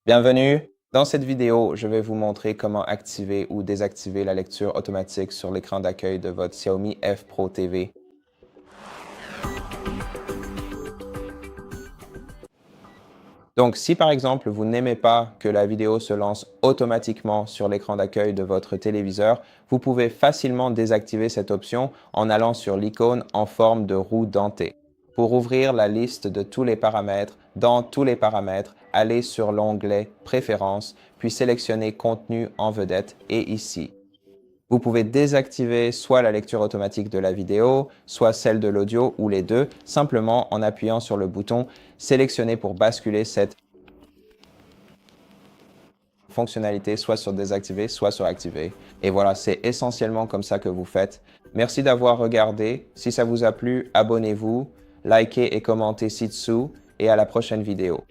Bienvenue! Dans cette vidéo, je vais vous montrer comment activer ou désactiver la lecture automatique sur l'écran d'accueil de votre Xiaomi F Pro TV. Donc, si par exemple, vous n'aimez pas que la vidéo se lance automatiquement sur l'écran d'accueil de votre téléviseur, vous pouvez facilement désactiver cette option en allant sur l'icône en forme de roue dentée. Pour ouvrir la liste de tous les paramètres, dans tous les paramètres, allez sur l'onglet Préférences, puis sélectionnez Contenu en vedette et ici. Vous pouvez désactiver soit la lecture automatique de la vidéo, soit celle de l'audio ou les deux, simplement en appuyant sur le bouton Sélectionner pour basculer cette fonctionnalité soit sur désactiver, soit sur activer. Et voilà, c'est essentiellement comme ça que vous faites. Merci d'avoir regardé. Si ça vous a plu, abonnez-vous, likez et commentez ci-dessous et à la prochaine vidéo.